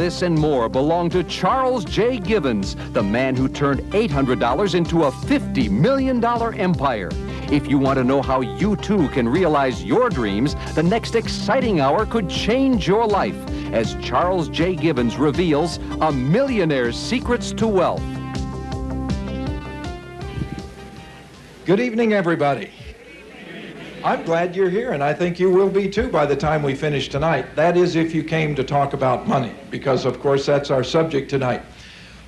this and more belong to Charles J. Givens, the man who turned $800 into a $50 million empire. If you want to know how you too can realize your dreams, the next exciting hour could change your life as Charles J. Givens reveals a millionaire's secrets to wealth. Good evening, everybody. I'm glad you're here, and I think you will be too by the time we finish tonight. That is, if you came to talk about money, because of course that's our subject tonight.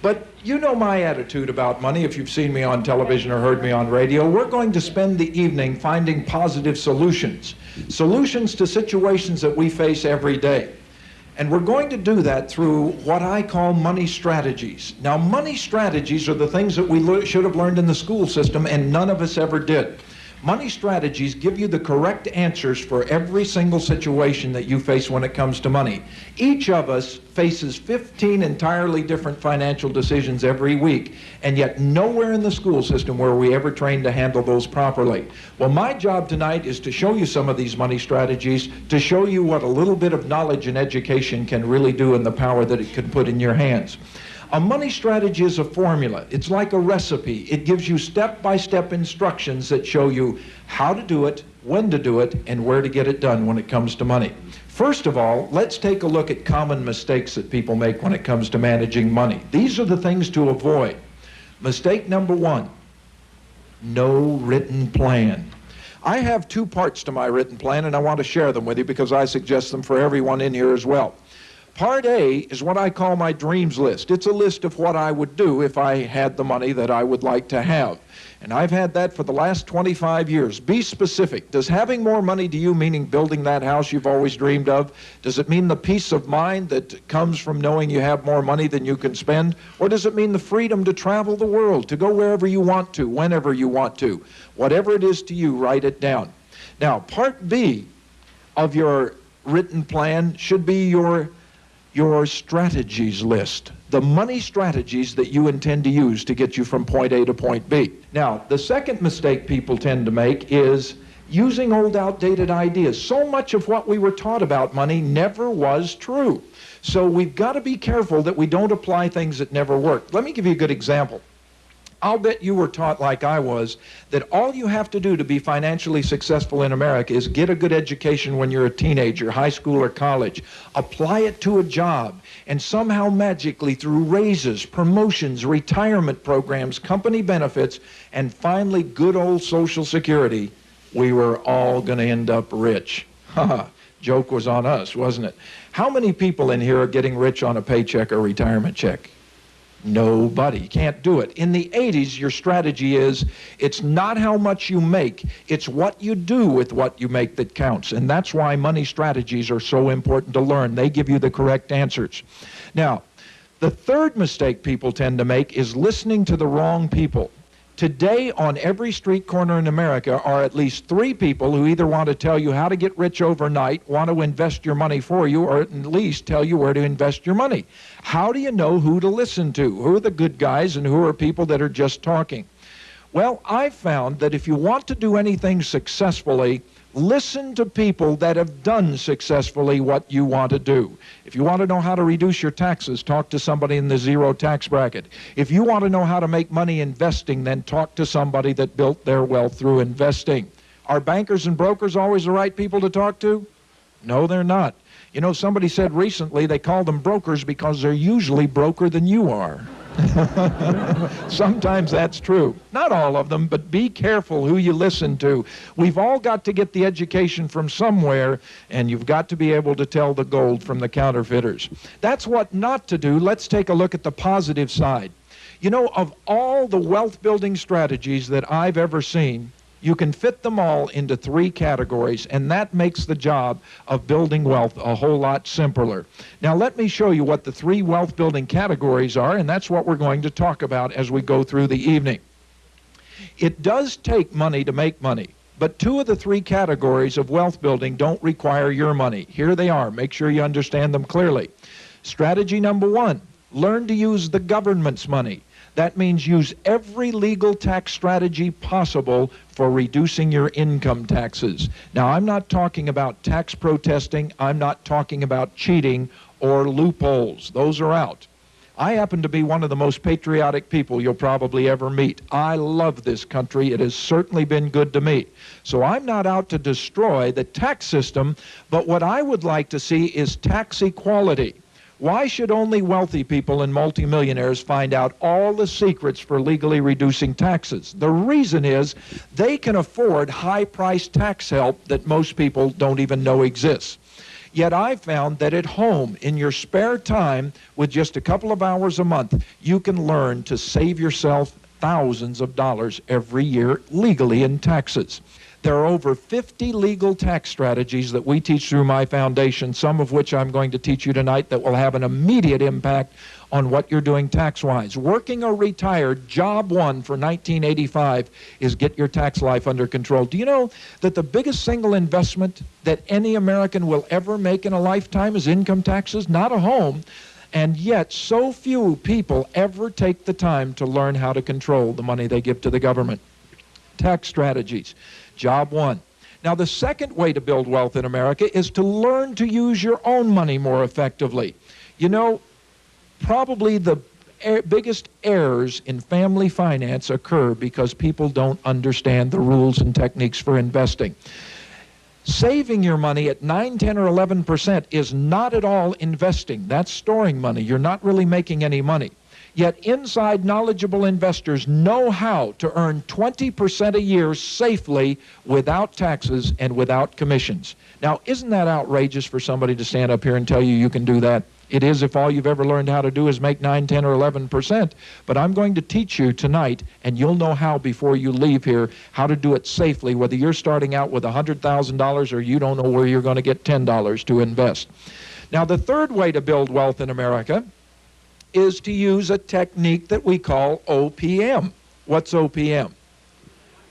But you know my attitude about money if you've seen me on television or heard me on radio. We're going to spend the evening finding positive solutions to situations that we face every day. And we're going to do that through what I call money strategies. Now, money strategies are the things that we should have learned in the school system, and none of us ever did. Money strategies give you the correct answers for every single situation that you face when it comes to money. Each of us faces 15 entirely different financial decisions every week, and yet nowhere in the school system were we ever trained to handle those properly. Well, my job tonight is to show you some of these money strategies, to show you what a little bit of knowledge and education can really do and the power that it can put in your hands. A money strategy is a formula. It's like a recipe. It gives you step-by-step instructions that show you how to do it, when to do it, and where to get it done when it comes to money. First of all, let's take a look at common mistakes that people make when it comes to managing money. These are the things to avoid. Mistake number one, no written plan. I have two parts to my written plan, and I want to share them with you because I suggest them for everyone in here as well. Part A is what I call my dreams list. It's a list of what I would do if I had the money that I would like to have. And I've had that for the last 25 years. Be specific. Does having more money to you, meaning building that house you've always dreamed of, does it mean the peace of mind that comes from knowing you have more money than you can spend? Or does it mean the freedom to travel the world, to go wherever you want to, whenever you want to? Whatever it is to you, write it down. Now, part B of your written plan should be your strategies list, the money strategies that you intend to use to get you from point A to point B. Now, the second mistake people tend to make is using old outdated ideas. So much of what we were taught about money never was true. So we've got to be careful that we don't apply things that never worked. Let me give you a good example. I'll bet you were taught, like I was, that all you have to do to be financially successful in America is get a good education when you're a teenager, high school or college, apply it to a job, and somehow magically through raises, promotions, retirement programs, company benefits, and finally good old Social Security, we were all going to end up rich. Haha, joke was on us, wasn't it? How many people in here are getting rich on a paycheck or retirement check? Nobody. Can't do it. In the 80s, your strategy is, it's not how much you make, it's what you do with what you make that counts. And that's why money strategies are so important to learn. They give you the correct answers. Now, the third mistake people tend to make is listening to the wrong people. Today, on every street corner in America are at least 3 people who either want to tell you how to get rich overnight, want to invest your money for you, or at least tell you where to invest your money. How do you know who to listen to? Who are the good guys and who are people that are just talking? Well, I've found that if you want to do anything successfully, listen to people that have done successfully what you want to do. If you want to know how to reduce your taxes, talk to somebody in the zero tax bracket. If you want to know how to make money investing, then talk to somebody that built their wealth through investing. Are bankers and brokers always the right people to talk to? No, they're not. You know, somebody said recently they call them brokers because they're usually broker than you are. Sometimes that's true. Not all of them, but be careful who you listen to. We've all got to get the education from somewhere, and you've got to be able to tell the gold from the counterfeiters. That's what not to do. Let's take a look at the positive side. You know, of all the wealth-building strategies that I've ever seen, you can fit them all into 3 categories, and that makes the job of building wealth a whole lot simpler. Now, let me show you what the 3 wealth-building categories are, and that's what we're going to talk about as we go through the evening. It does take money to make money, but 2 of the 3 categories of wealth building don't require your money. Here they are. Make sure you understand them clearly. Strategy number 1, learn to use the government's money. That means use every legal tax strategy possible for reducing your income taxes. Now, I'm not talking about tax protesting. I'm not talking about cheating or loopholes. Those are out. I happen to be one of the most patriotic people you'll probably ever meet. I love this country. It has certainly been good to me. So I'm not out to destroy the tax system, but what I would like to see is tax equality. Why should only wealthy people and multimillionaires find out all the secrets for legally reducing taxes? The reason is they can afford high-priced tax help that most people don't even know exists. Yet I found that at home, in your spare time, with just a couple of hours a month, you can learn to save yourself thousands of dollars every year legally in taxes. There are over 50 legal tax strategies that we teach through my foundation, some of which I'm going to teach you tonight that will have an immediate impact on what you're doing tax-wise. Working or retired, job one for 1985 is get your tax life under control. Do you know that the biggest single investment that any American will ever make in a lifetime is income taxes, not a home? And yet, so few people ever take the time to learn how to control the money they give to the government. Tax strategies. Job one. Now, the second way to build wealth in America is to learn to use your own money more effectively. You know, probably the biggest errors in family finance occur because people don't understand the rules and techniques for investing. Saving your money at 9, 10, or 11% is not at all investing. That's storing money. You're not really making any money. Yet inside knowledgeable investors know how to earn 20% a year safely without taxes and without commissions. Now, isn't that outrageous for somebody to stand up here and tell you you can do that? It is if all you've ever learned how to do is make 9, 10, or 11%. But I'm going to teach you tonight, and you'll know how before you leave here, how to do it safely, whether you're starting out with $100,000 or you don't know where you're going to get $10 to invest. Now, the third way to build wealth in America is to use a technique that we call OPM. What's OPM?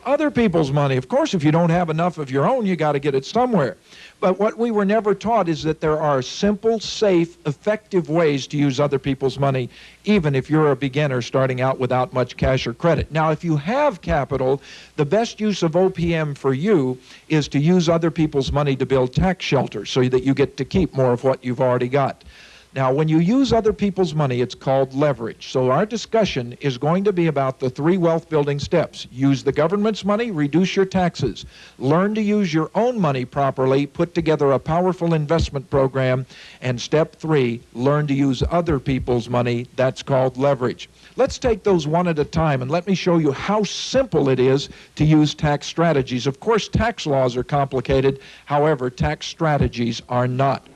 Other people's money. Of course, if you don't have enough of your own, you got to get it somewhere. But what we were never taught is that there are simple, safe, effective ways to use other people's money, even if you're a beginner starting out without much cash or credit. Now, if you have capital, the best use of OPM for you is to use other people's money to build tax shelters so that you get to keep more of what you've already got. Now, when you use other people's money, it's called leverage. So our discussion is going to be about the 3 wealth-building steps. Use the government's money, reduce your taxes. Learn to use your own money properly, put together a powerful investment program. And step 3, learn to use other people's money. That's called leverage. Let's take those one at a time, and let me show you how simple it is to use tax strategies. Of course, tax laws are complicated. However, tax strategies are not.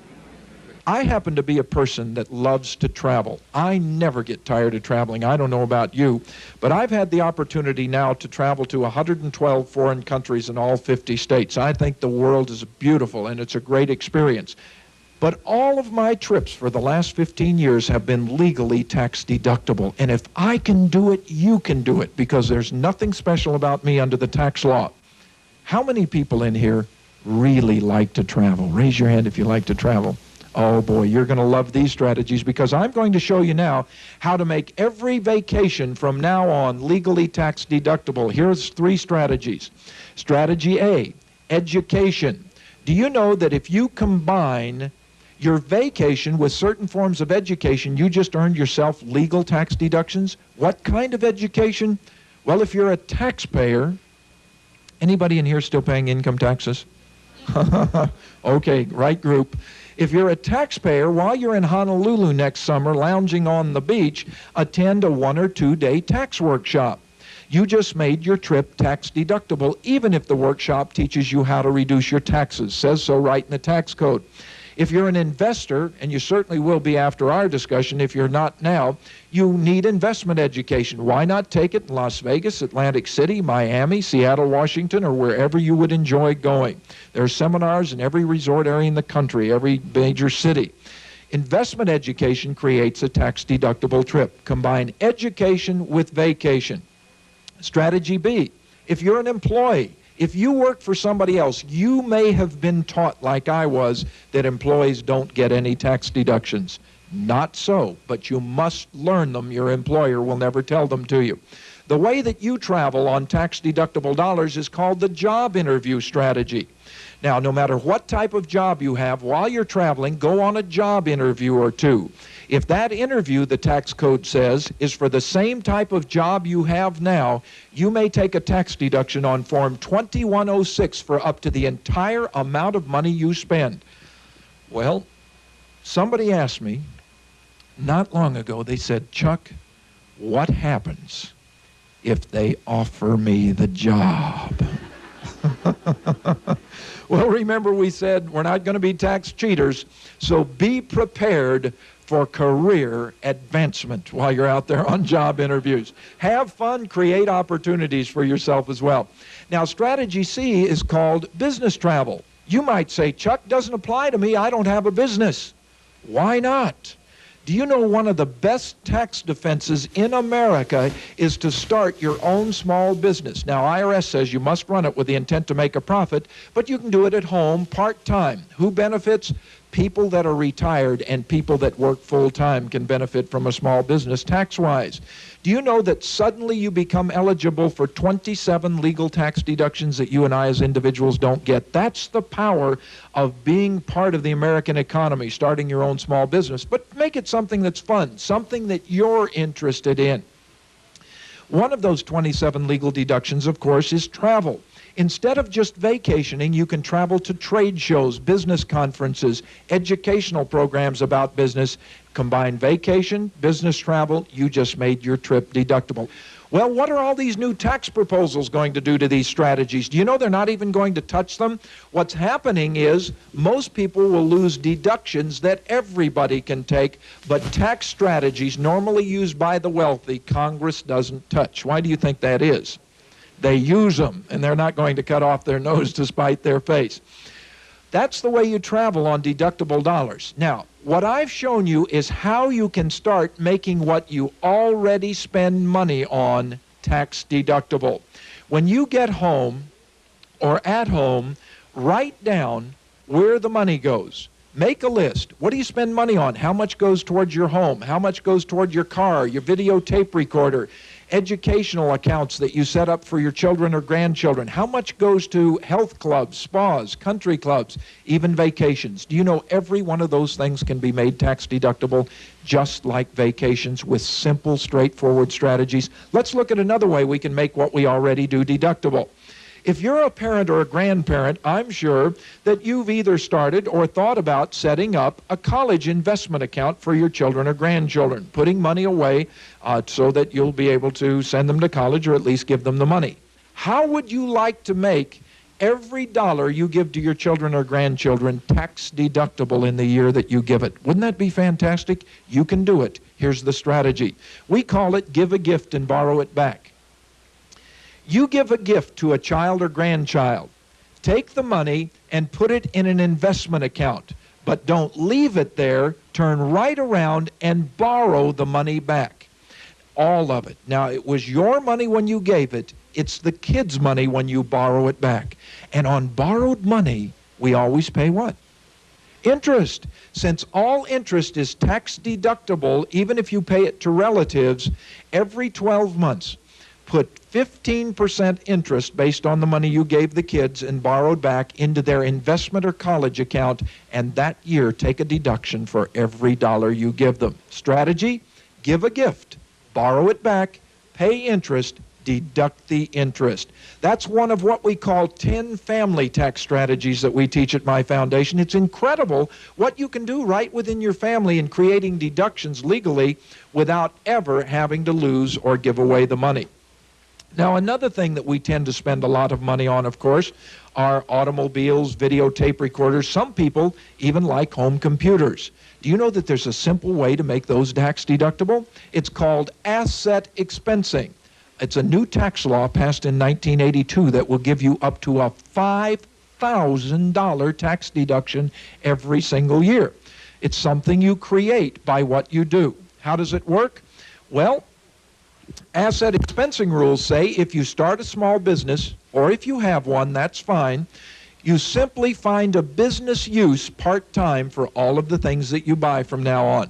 I happen to be a person that loves to travel. I never get tired of traveling. I don't know about you, but I've had the opportunity now to travel to 112 foreign countries in all 50 states. I think the world is beautiful, and it's a great experience. But all of my trips for the last 15 years have been legally tax deductible. And if I can do it, you can do it, because there's nothing special about me under the tax law. How many people in here really like to travel? Raise your hand if you like to travel. Oh boy, you're going to love these strategies, because I'm going to show you now how to make every vacation from now on legally tax deductible. Here's 3 strategies. Strategy A, education. Do you know that if you combine your vacation with certain forms of education, you just earned yourself legal tax deductions? What kind of education? Well, if you're a taxpayer, anybody in here still paying income taxes? Okay, right group. If you're a taxpayer, while you're in Honolulu next summer lounging on the beach, attend a 1 or 2 day tax workshop. You just made your trip tax deductible, even if the workshop teaches you how to reduce your taxes. Says so right in the tax code. If you're an investor, and you certainly will be after our discussion, if you're not now, you need investment education. Why not take it in Las Vegas, Atlantic City, Miami, Seattle, Washington, or wherever you would enjoy going? There are seminars in every resort area in the country, every major city. Investment education creates a tax-deductible trip. Combine education with vacation. Strategy B, if you're an employee, if you work for somebody else, you may have been taught, like I was, that employees don't get any tax deductions. Not so, but you must learn them. Your employer will never tell them to you. The way that you travel on tax-deductible dollars is called the job interview strategy. Now, no matter what type of job you have, while you're traveling, go on a job interview or two. If that interview, the tax code says, is for the same type of job you have now, you may take a tax deduction on Form 2106 for up to the entire amount of money you spend. Well, somebody asked me not long ago, they said, Chuck, what happens if they offer me the job? Well, remember we said we're not going to be tax cheaters, so be prepared for career advancement while you're out there on job interviews. Have fun, create opportunities for yourself as well. Now, strategy C is called business travel. You might say, Chuck, doesn't apply to me, I don't have a business. Why not? Do you know one of the best tax defenses in America is to start your own small business? Now, IRS says you must run it with the intent to make a profit, but you can do it at home part-time. Who benefits? People that are retired and people that work full-time can benefit from a small business tax-wise. Do you know that suddenly you become eligible for 27 legal tax deductions that you and I as individuals don't get? That's the power of being part of the American economy, starting your own small business. But make it something that's fun, something that you're interested in. One of those 27 legal deductions, of course, is travel. Instead of just vacationing, you can travel to trade shows, business conferences, educational programs about business. Combine vacation, business travel, you just made your trip deductible. Well, what are all these new tax proposals going to do to these strategies? Do you know they're not even going to touch them? What's happening is most people will lose deductions that everybody can take, but tax strategies normally used by the wealthy, Congress doesn't touch. Why do you think that is? They use them, and they're not going to cut off their nose to spite their face. That's the way you travel on deductible dollars. Now, what I've shown you is how you can start making what you already spend money on tax deductible. When you get home or at home, write down where the money goes. Make a list. What do you spend money on? How much goes towards your home? How much goes toward your car, your videotape recorder? Educational accounts that you set up for your children or grandchildren. How much goes to health clubs, spas, country clubs, even vacations? Do you know every one of those things can be made tax deductible just like vacations with simple, straightforward strategies? Let's look at another way we can make what we already do deductible. If you're a parent or a grandparent, I'm sure that you've either started or thought about setting up a college investment account for your children or grandchildren, putting money away so that you'll be able to send them to college or at least give them the money. How would you like to make every dollar you give to your children or grandchildren tax deductible in the year that you give it? Wouldn't that be fantastic? You can do it. Here's the strategy. We call it give a gift and borrow it back. You give a gift to a child or grandchild. Take the money and put it in an investment account, but don't leave it there. Turn right around and borrow the money back. All of it. Now, it was your money when you gave it. It's the kid's money when you borrow it back. And on borrowed money, we always pay what? Interest. Since all interest is tax deductible, even if you pay it to relatives, every 12 months, put 15% interest based on the money you gave the kids and borrowed back into their investment or college account, and that year take a deduction for every dollar you give them. Strategy, give a gift, borrow it back, pay interest, deduct the interest. That's one of what we call 10 family tax strategies that we teach at my foundation. It's incredible what you can do right within your family in creating deductions legally without ever having to lose or give away the money. Now, another thing that we tend to spend a lot of money on, of course, are automobiles, videotape recorders. Some people even like home computers. Do you know that there's a simple way to make those tax deductible? It's called asset expensing. It's a new tax law passed in 1982 that will give you up to a $5,000 tax deduction every single year. It's something you create by what you do. How does it work? Well, asset expensing rules say if you start a small business, or if you have one, that's fine, you simply find a business use part-time for all of the things that you buy from now on.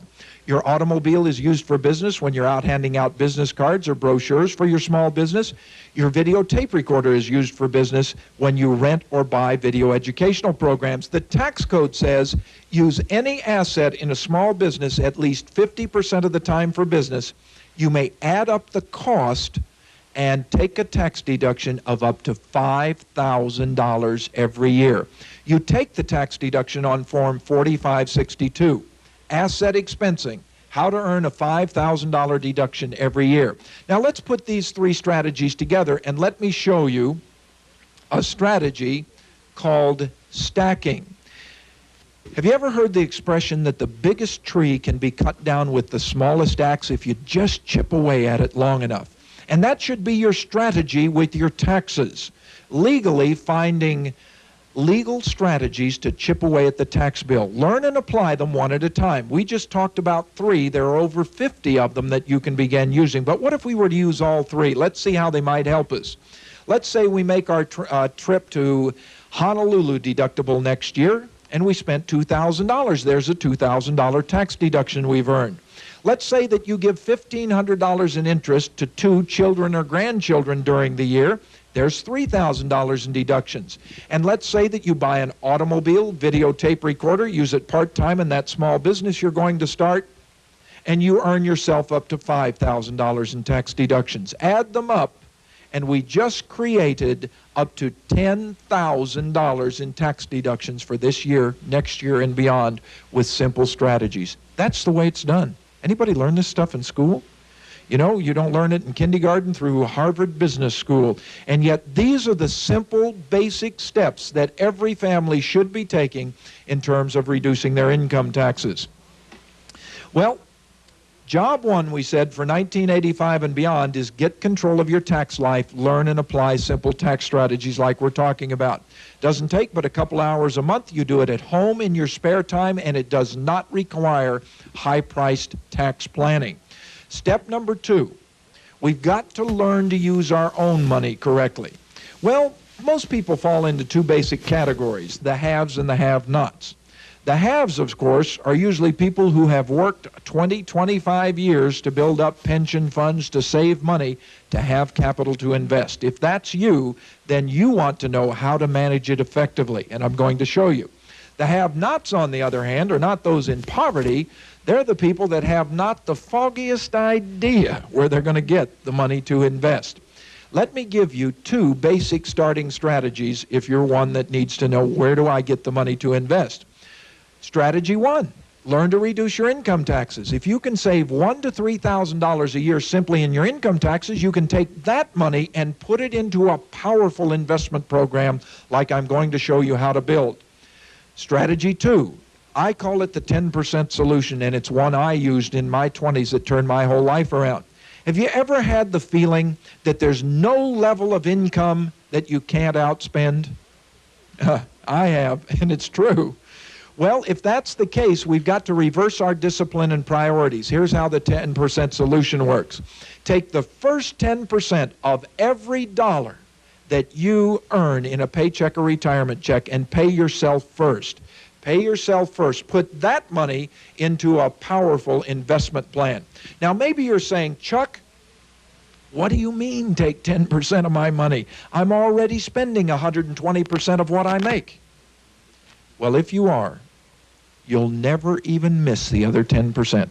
Your automobile is used for business when you're out handing out business cards or brochures for your small business. Your videotape recorder is used for business when you rent or buy video educational programs. The tax code says use any asset in a small business at least 50% of the time for business. You may add up the cost and take a tax deduction of up to $5,000 every year. You take the tax deduction on Form 4562. Asset expensing, how to earn a $5,000 deduction every year. Now let's put these three strategies together and let me show you a strategy called stacking. Have you ever heard the expression that the biggest tree can be cut down with the smallest axe if you just chip away at it long enough? And that should be your strategy with your taxes. Legally finding legal strategies to chip away at the tax bill. Learn and apply them one at a time. We just talked about three. There are over 50 of them that you can begin using. But what if we were to use all three? Let's see how they might help us. Let's say we make our trip to Honolulu deductible next year, and we spent $2,000. There's a $2,000 tax deduction we've earned. Let's say that you give $1,500 in interest to 2 children or grandchildren during the year. There's $3,000 in deductions. And let's say that you buy an automobile, videotape recorder, use it part-time in that small business you're going to start, and you earn yourself up to $5,000 in tax deductions. Add them up, and we just created up to $10,000 in tax deductions for this year, next year, and beyond with simple strategies. That's the way it's done. Anybody learn this stuff in school? You know, you don't learn it in kindergarten through Harvard Business School. And yet these are the simple, basic steps that every family should be taking in terms of reducing their income taxes. Well, job one, we said, for 1985 and beyond is get control of your tax life, learn and apply simple tax strategies like we're talking about. Doesn't take but a couple hours a month. You do it at home in your spare time, and it does not require high-priced tax planning. Step number 2, we've got to learn to use our own money correctly. Well, most people fall into 2 basic categories, the haves and the have-nots. The haves, of course, are usually people who have worked 20, 25 years to build up pension funds, to save money, to have capital to invest. If that's you, then you want to know how to manage it effectively, and I'm going to show you. The have-nots, on the other hand, are not those in poverty. They're the people that have not the foggiest idea where they're going to get the money to invest. Let me give you 2 basic starting strategies if you're one that needs to know, where do I get the money to invest? Strategy 1, learn to reduce your income taxes. If you can save $1,000 to $3,000 a year simply in your income taxes, you can take that money and put it into a powerful investment program like I'm going to show you how to build. Strategy 2, I call it the 10% solution, and it's one I used in my 20s that turned my whole life around. Have you ever had the feeling that there's no level of income that you can't outspend? I have, and it's true. Well, if that's the case, we've got to reverse our discipline and priorities. Here's how the 10% solution works. Take the first 10% of every dollar that you earn in a paycheck or retirement check and pay yourself first. Pay yourself first. Put that money into a powerful investment plan. Now, maybe you're saying, Chuck, what do you mean take 10% of my money? I'm already spending 120% of what I make. Well, if you are, you'll never even miss the other 10%.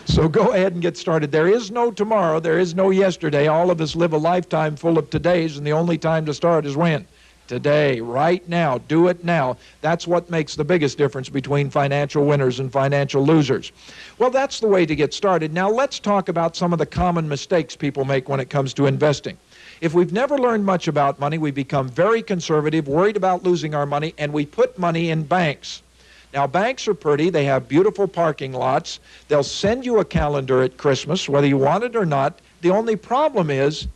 So go ahead and get started. There is no tomorrow. There is no yesterday. All of us live a lifetime full of todays, and the only time to start is when? Today, right now. Do it now. That's what makes the biggest difference between financial winners and financial losers. Well, that's the way to get started. Now let's talk about some of the common mistakes people make when it comes to investing. If we've never learned much about money, we become very conservative, worried about losing our money, and we put money in banks. Now, banks are pretty. They have beautiful parking lots. They'll send you a calendar at Christmas, whether you want it or not. The only problem is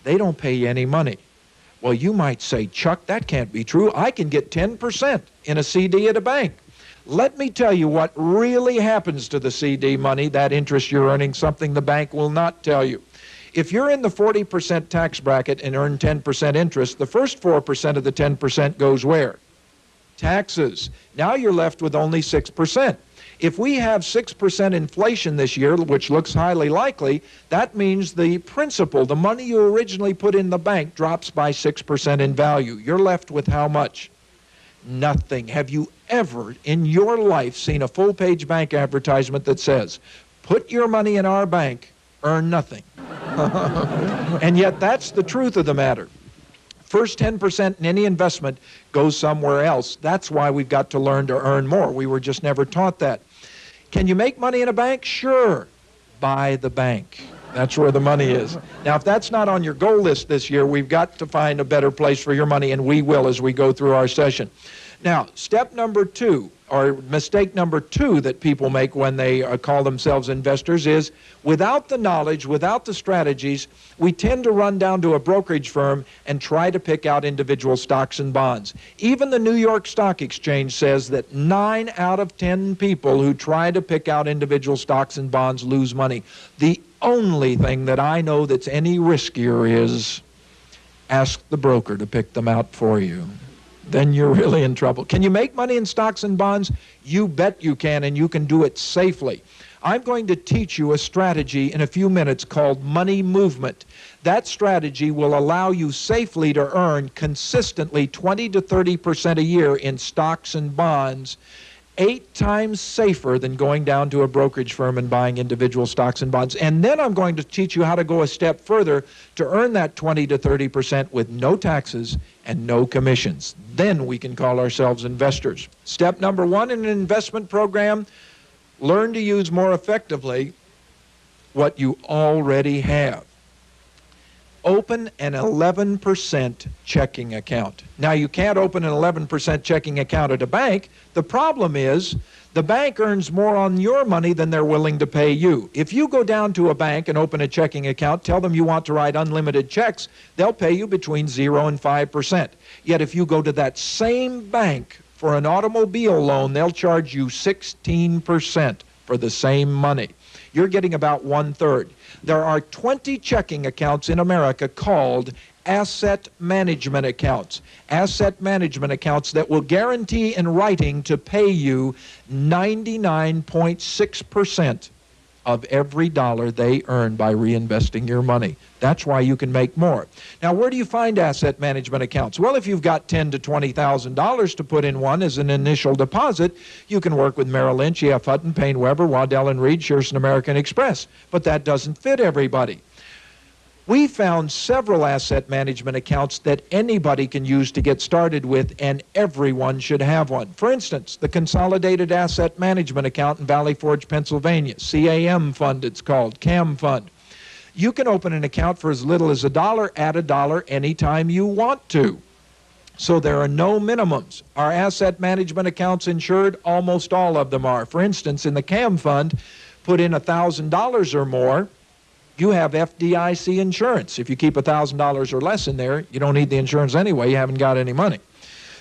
they don't pay you any money. Well, you might say, Chuck, that can't be true. I can get 10% in a CD at a bank. Let me tell you what really happens to the CD money, that interest you're earning, something the bank will not tell you. If you're in the 40% tax bracket and earn 10% interest, the first 4% of the 10% goes where? Taxes. Now you're left with only 6%. If we have 6% inflation this year, which looks highly likely, that means the principal, the money you originally put in the bank, drops by 6% in value. You're left with how much? Nothing. Have you ever in your life seen a full-page bank advertisement that says, put your money in our bank, earn nothing? And yet that's the truth of the matter. First 10% in any investment goes somewhere else. That's why we've got to learn to earn more. We were just never taught that. Can you make money in a bank? Sure. Buy the bank. That's where the money is. Now, if that's not on your goal list this year, we've got to find a better place for your money, and we will as we go through our session. Now, step number 2, or mistake number 2 that people make when they call themselves investors is, without the knowledge, without the strategies, we tend to run down to a brokerage firm and try to pick out individual stocks and bonds. Even the New York Stock Exchange says that 9 out of 10 people who try to pick out individual stocks and bonds lose money. The only thing that I know that's any riskier is ask the broker to pick them out for you. Then you're really in trouble. Can you make money in stocks and bonds? You bet you can, and you can do it safely. I'm going to teach you a strategy in a few minutes called money movement. That strategy will allow you safely to earn consistently 20 to 30% a year in stocks and bonds, 8 times safer than going down to a brokerage firm and buying individual stocks and bonds. And then I'm going to teach you how to go a step further to earn that 20 to 30% with no taxes and no commissions. Then we can call ourselves investors. Step number 1 in an investment program, learn to use more effectively what you already have. Open an 11% checking account. Now, you can't open an 11% checking account at a bank. The problem is the bank earns more on your money than they're willing to pay you. If you go down to a bank and open a checking account, tell them you want to write unlimited checks, they'll pay you between 0 and 5%. Yet if you go to that same bank for an automobile loan, they'll charge you 16% for the same money. You're getting about 1/3. There are 20 checking accounts in America called asset management accounts. Asset management accounts that will guarantee in writing to pay you 99.6% of every dollar they earn by reinvesting your money. That's why you can make more. Now, where do you find asset management accounts? Well, if you've got $10,000 to $20,000 to put in one as an initial deposit, you can work with Merrill Lynch, E.F. Hutton, Payne Weber, Waddell & Reed, Shearson American Express. But that doesn't fit everybody. We found several asset management accounts that anybody can use to get started with, and everyone should have one. For instance, the Consolidated Asset Management Account in Valley Forge, Pennsylvania, CAM Fund it's called, CAM Fund. You can open an account for as little as $1, add $1 anytime you want to. So there are no minimums. Are asset management accounts insured? Almost all of them are. For instance, in the CAM Fund, put in $1,000 or more, you have FDIC insurance. If you keep $1,000 or less in there, you don't need the insurance anyway. You haven't got any money.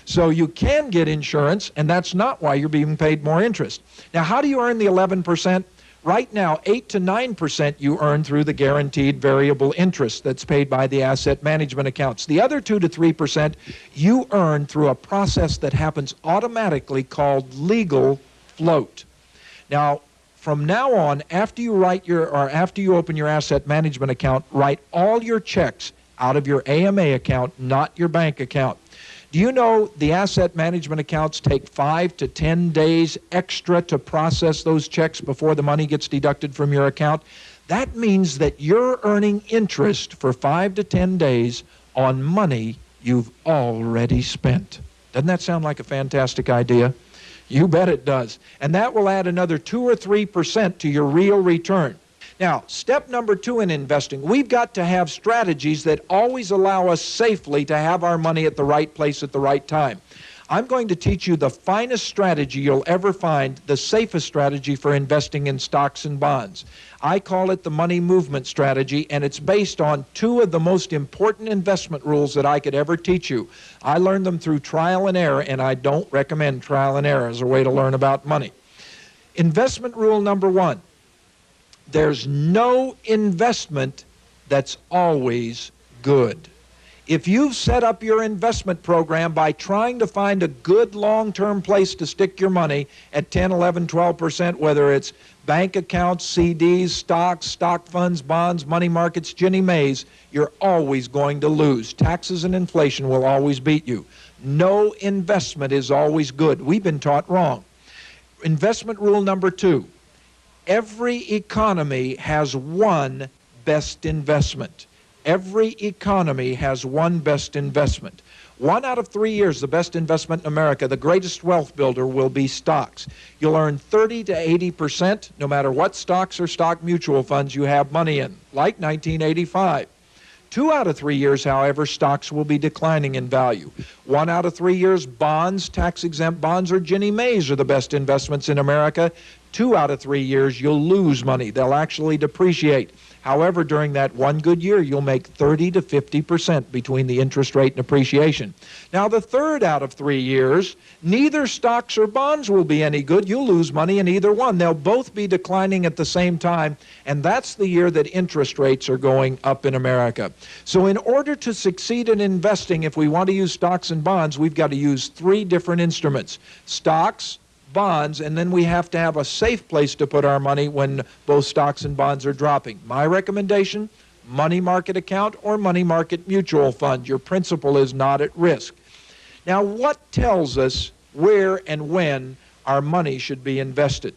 So you can get insurance, and that's not why you're being paid more interest. Now, how do you earn the 11%? Right now, 8 to 9% you earn through the guaranteed variable interest that's paid by the asset management accounts. The other 2 to 3% you earn through a process that happens automatically called legal float. Now, from now on, after you open your asset management account, write all your checks out of your AMA account, not your bank account. Do you know the asset management accounts take 5 to 10 days extra to process those checks before the money gets deducted from your account? That means that you're earning interest for 5 to 10 days on money you've already spent. Doesn't that sound like a fantastic idea? You bet it does. And that will add another 2 or 3% to your real return. Now, step number 2 in investing, we've got to have strategies that always allow us safely to have our money at the right place at the right time. I'm going to teach you the finest strategy you'll ever find, the safest strategy for investing in stocks and bonds. I call it the money movement strategy, and it's based on 2 of the most important investment rules that I could ever teach you. I learned them through trial and error, and I don't recommend trial and error as a way to learn about money. Investment rule number 1, there's no investment that's always good. If you've set up your investment program by trying to find a good long-term place to stick your money at 10, 11, 12%, whether it's bank accounts, CDs, stocks, stock funds, bonds, money markets, Ginnie Maes, you're always going to lose. Taxes and inflation will always beat you. No investment is always good. We've been taught wrong. Investment rule number 2, every economy has one best investment. Every economy has one best investment. 1 out of 3 years, the best investment in America, the greatest wealth builder, will be stocks. You'll earn 30 to 80% no matter what stocks or stock mutual funds you have money in, like 1985. 2 out of 3 years, however, stocks will be declining in value. 1 out of 3 years, bonds, tax-exempt bonds, or Ginnie Maes are the best investments in America. 2 out of 3 years, you'll lose money. They'll actually depreciate. However, during that one good year, you'll make 30 to 50% between the interest rate and appreciation. Now, the 3rd out of 3 years, neither stocks or bonds will be any good. You'll lose money in either one. They'll both be declining at the same time, and that's the year that interest rates are going up in America. So in order to succeed in investing, if we want to use stocks and bonds, we've got to use 3 different instruments: stocks, bonds, and then we have to have a safe place to put our money when both stocks and bonds are dropping. My recommendation, money market account or money market mutual fund. Your principal is not at risk. Now, what tells us where and when our money should be invested?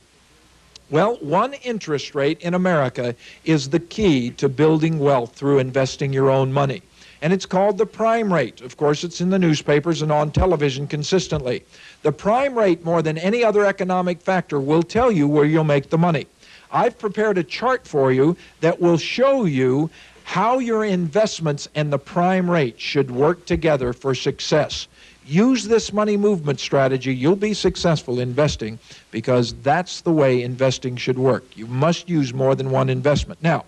Well, one interest rate in America is the key to building wealth through investing your own money. And it's called the prime rate. Of course, it's in the newspapers and on television consistently. The prime rate, more than any other economic factor, will tell you where you'll make the money. I've prepared a chart for you that will show you how your investments and the prime rate should work together for success. Use this money movement strategy. You'll be successful investing, because that's the way investing should work. You must use more than one investment. Now,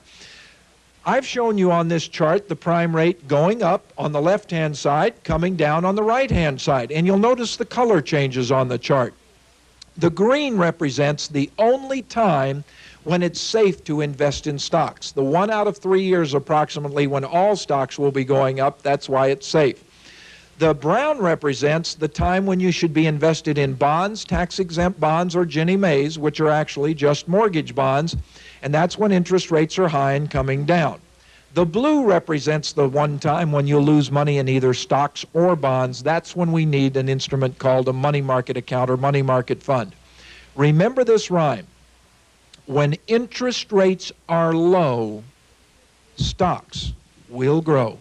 I've shown you on this chart the prime rate going up on the left-hand side, coming down on the right-hand side. And you'll notice the color changes on the chart. The green represents the only time when it's safe to invest in stocks. The 1 out of 3 years approximately when all stocks will be going up. That's why it's safe. The brown represents the time when you should be invested in bonds, tax-exempt bonds, or Ginnie Maes, which are actually just mortgage bonds, and that's when interest rates are high and coming down. The blue represents the one time when you'll lose money in either stocks or bonds. That's when we need an instrument called a money market account or money market fund. Remember this rhyme: when interest rates are low, stocks will grow.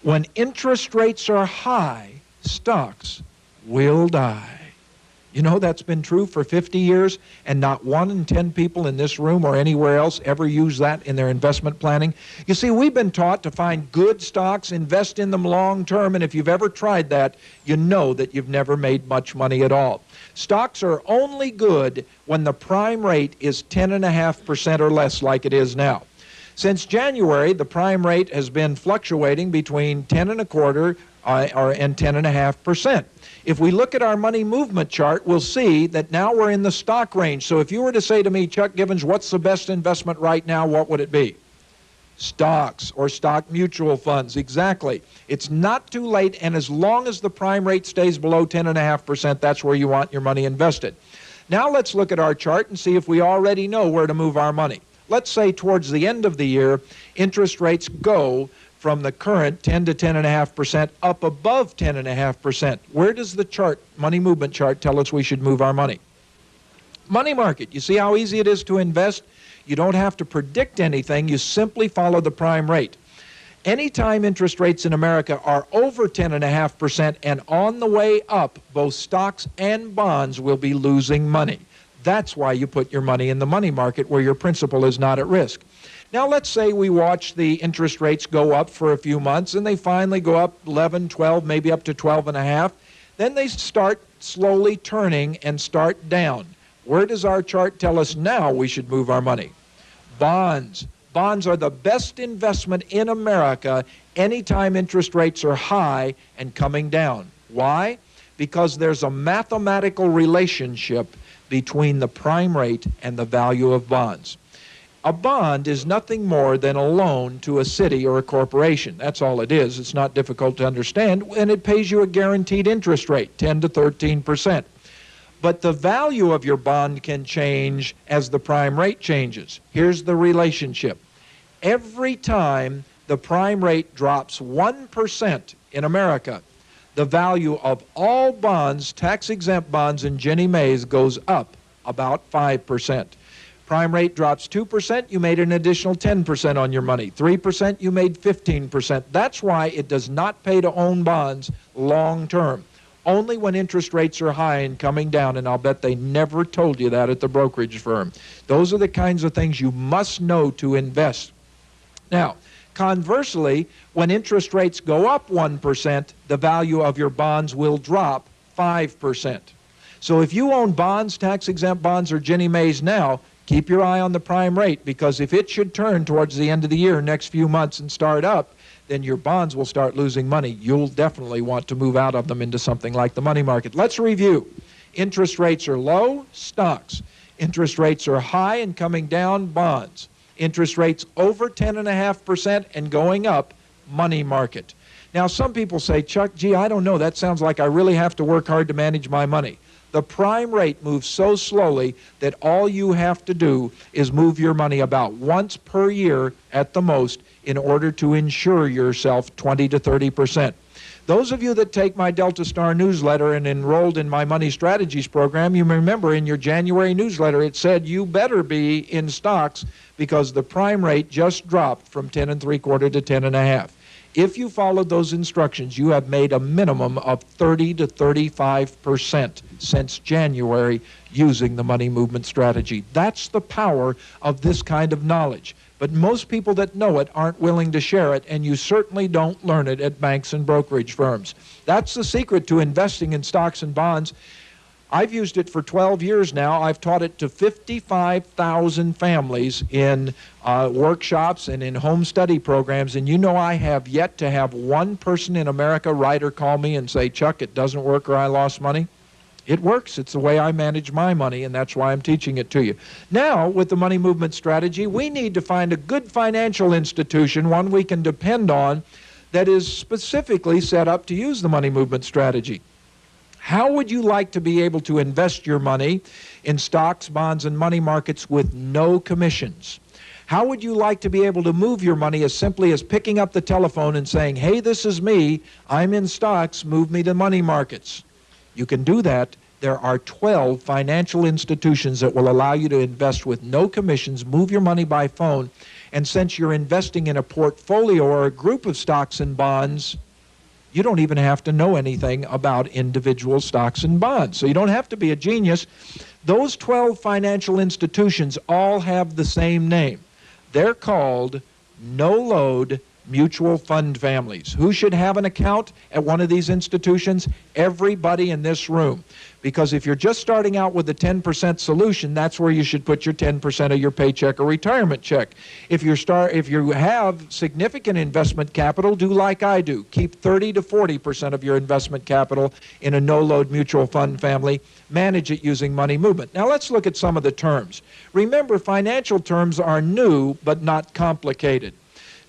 When interest rates are high, stocks will die. You know, that's been true for 50 years, and not 1 in 10 people in this room or anywhere else ever use that in their investment planning. You see, we've been taught to find good stocks, invest in them long term, and if you've ever tried that, you know that you've never made much money at all. Stocks are only good when the prime rate is 10.5% or less, like it is now. Since January, the prime rate has been fluctuating between 10.25% and 10.5%. If we look at our money movement chart, we'll see that now we're in the stock range. So if you were to say to me, Chuck Givens, what's the best investment right now, what would it be? Stocks or stock mutual funds. Exactly. It's not too late, and as long as the prime rate stays below 10.5%, that's where you want your money invested. Now let's look at our chart and see if we already know where to move our money. Let's say towards the end of the year, interest rates go from the current 10 to 10.5% up above 10.5%. Where does the chart, money movement chart, tell us we should move our money? Money market. You see how easy it is to invest? You don't have to predict anything. You simply follow the prime rate. Anytime interest rates in America are over 10.5% and on the way up, both stocks and bonds will be losing money. That's why you put your money in the money market, where your principal is not at risk. Now, let's say we watch the interest rates go up for a few months, and they finally go up 11, 12, maybe up to 12.5. Then they start slowly turning and start down. Where does our chart tell us now we should move our money? Bonds. Bonds are the best investment in America anytime interest rates are high and coming down. Why? Because there's a mathematical relationship between the prime rate and the value of bonds. A bond is nothing more than a loan to a city or a corporation. That's all it is. It's not difficult to understand, and it pays you a guaranteed interest rate, 10 to 13%. But the value of your bond can change as the prime rate changes. Here's the relationship. Every time the prime rate drops 1% in America, the value of all bonds, tax-exempt bonds in Ginnie Mae's, goes up about 5%. Prime rate drops 2%, you made an additional 10% on your money. 3%, you made 15%. That's why it does not pay to own bonds long term. Only when interest rates are high and coming down, and I'll bet they never told you that at the brokerage firm. Those are the kinds of things you must know to invest. Now, conversely, when interest rates go up 1%, the value of your bonds will drop 5%. So if you own bonds, tax-exempt bonds, or Ginnie Mae's now, keep your eye on the prime rate, because if it should turn towards the end of the year, next few months, and start up, then your bonds will start losing money. You'll definitely want to move out of them into something like the money market. Let's review. Interest rates are low, stocks. Interest rates are high and coming down, bonds. Interest rates over 10.5% and going up, money market. Now, some people say, Chuck, gee, I don't know. That sounds like I really have to work hard to manage my money. The prime rate moves so slowly that all you have to do is move your money about once per year at the most in order to insure yourself 20 to 30%. Those of you that take my Delta Star newsletter and enrolled in my Money Strategies program, you remember in your January newsletter it said you better be in stocks because the prime rate just dropped from 10.75 to 10.5. If you followed those instructions, you have made a minimum of 30 to 35% since January using the money movement strategy. That's the power of this kind of knowledge. But most people that know it aren't willing to share it, and you certainly don't learn it at banks and brokerage firms. That's the secret to investing in stocks and bonds. I've used it for 12 years now. I've taught it to 55,000 families in workshops and in home study programs, and you know I have yet to have one person in America write or call me and say, Chuck, it doesn't work or I lost money. It works. It's the way I manage my money, and that's why I'm teaching it to you. Now, with the money movement strategy, we need to find a good financial institution, one we can depend on, that is specifically set up to use the money movement strategy. How would you like to be able to invest your money in stocks, bonds, and money markets with no commissions? How would you like to be able to move your money as simply as picking up the telephone and saying, hey, this is me, I'm in stocks, move me to money markets? You can do that. There are 12 financial institutions that will allow you to invest with no commissions, move your money by phone, and since you're investing in a portfolio or a group of stocks and bonds, you don't even have to know anything about individual stocks and bonds. So you don't have to be a genius. Those 12 financial institutions all have the same name. They're called no-load mutual fund families. Who should have an account at one of these institutions? Everybody in this room. Because if you're just starting out with a 10% solution, that's where you should put your 10% of your paycheck or retirement check. If you have significant investment capital, do like I do. Keep 30 to 40% of your investment capital in a no-load mutual fund family. Manage it using money movement. Now let's look at some of the terms. Remember, financial terms are new but not complicated.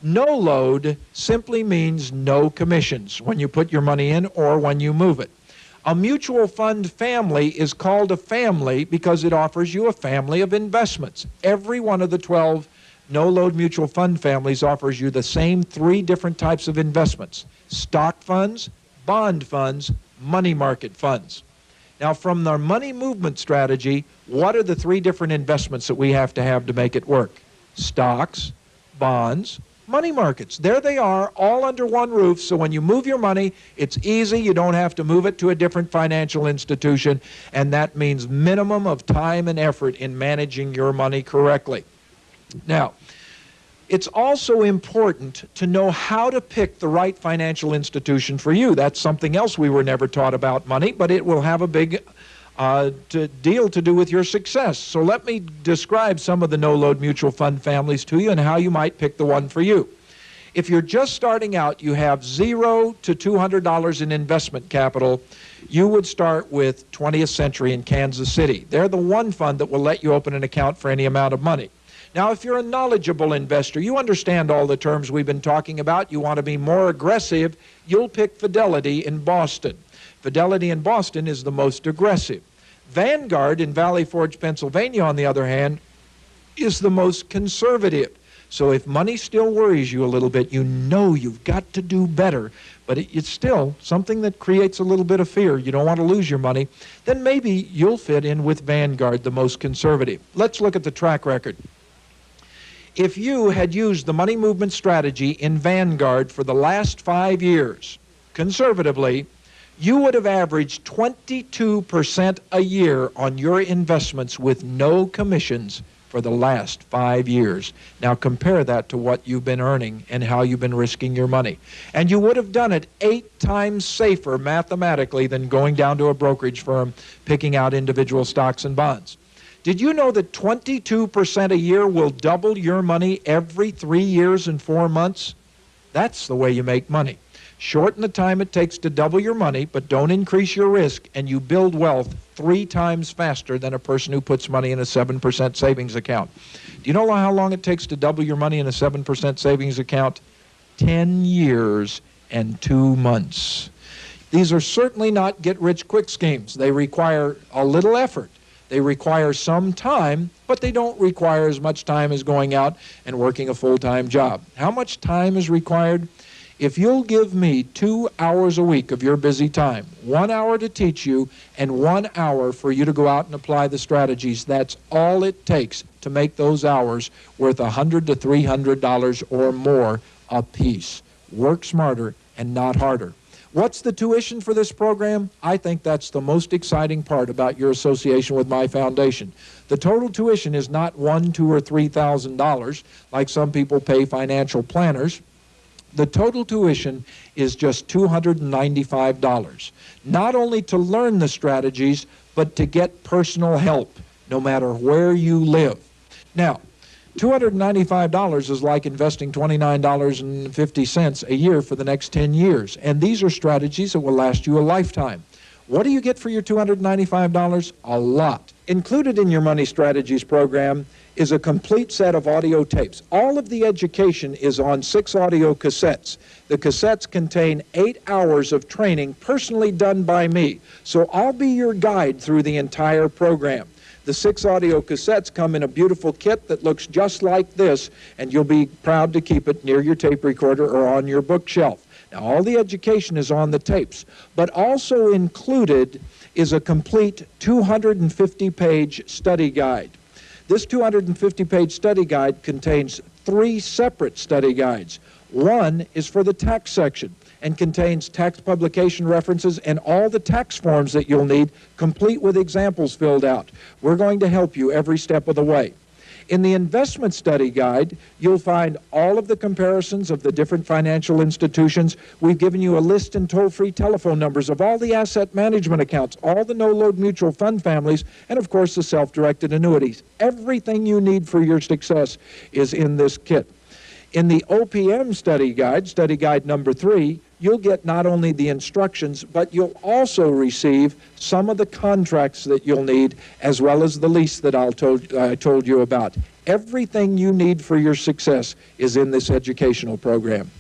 No load simply means no commissions when you put your money in or when you move it. A mutual fund family is called a family because it offers you a family of investments. Every one of the 12 no-load mutual fund families offers you the same 3 different types of investments: stock funds, bond funds, money market funds. Now, from the money movement strategy, what are the 3 different investments that we have to make it work? Stocks, bonds, money markets. There they are, all under one roof, so when you move your money, it's easy. You don't have to move it to a different financial institution, and that means minimum of time and effort in managing your money correctly. Now, it's also important to know how to pick the right financial institution for you. That's something else we were never taught about money, but it will have a big deal to do with your success. So let me describe some of the no-load mutual fund families to you and how you might pick the one for you. If you're just starting out, you have $0 to $200 in investment capital, you would start with 20th Century in Kansas City. They're the one fund that will let you open an account for any amount of money. Now, if you're a knowledgeable investor, you understand all the terms we've been talking about, you want to be more aggressive, you'll pick Fidelity in Boston. Fidelity in Boston is the most aggressive. Vanguard in Valley Forge, Pennsylvania, on the other hand, is the most conservative. So if money still worries you a little bit, you know you've got to do better, but it's still something that creates a little bit of fear. You don't want to lose your money. Then maybe you'll fit in with Vanguard, the most conservative. Let's look at the track record. If you had used the money movement strategy in Vanguard for the last 5 years, conservatively, you would have averaged 22% a year on your investments with no commissions for the last 5 years. Now compare that to what you've been earning and how you've been risking your money. And you would have done it 8 times safer mathematically than going down to a brokerage firm picking out individual stocks and bonds. Did you know that 22% a year will double your money every 3 years and 4 months? That's the way you make money. Shorten the time it takes to double your money, but don't increase your risk, and you build wealth 3 times faster than a person who puts money in a 7% savings account. Do you know how long it takes to double your money in a 7% savings account? 10 years and 2 months. These are certainly not get-rich-quick schemes. They require a little effort. They require some time, but they don't require as much time as going out and working a full-time job. How much time is required? If you'll give me 2 hours a week of your busy time, 1 hour to teach you and 1 hour for you to go out and apply the strategies, that's all it takes to make those hours worth $100 to $300 or more a piece. Work smarter and not harder. What's the tuition for this program? I think that's the most exciting part about your association with my foundation. The total tuition is not $1,000, $2,000, or $3,000 like some people pay financial planners. The total tuition is just $295, not only to learn the strategies, but to get personal help, no matter where you live. Now, $295 is like investing $29.50 a year for the next 10 years, and these are strategies that will last you a lifetime. What do you get for your $295? A lot. Included in your Money Strategies program is a complete set of audio tapes. All of the education is on 6 audio cassettes. The cassettes contain 8 hours of training personally done by me. So I'll be your guide through the entire program. The 6 audio cassettes come in a beautiful kit that looks just like this, and you'll be proud to keep it near your tape recorder or on your bookshelf. Now, all the education is on the tapes, but also included is a complete 250-page study guide. This 250-page study guide contains 3 separate study guides. One is for the tax section and contains tax publication references and all the tax forms that you'll need, complete with examples filled out. We're going to help you every step of the way. In the investment study guide, you'll find all of the comparisons of the different financial institutions. We've given you a list and toll-free telephone numbers of all the asset management accounts, all the no-load mutual fund families, and of course the self-directed annuities. Everything you need for your success is in this kit. In the OPM study guide number 3, you'll get not only the instructions, but you'll also receive some of the contracts that you'll need, as well as the lease that I told you about. Everything you need for your success is in this educational program.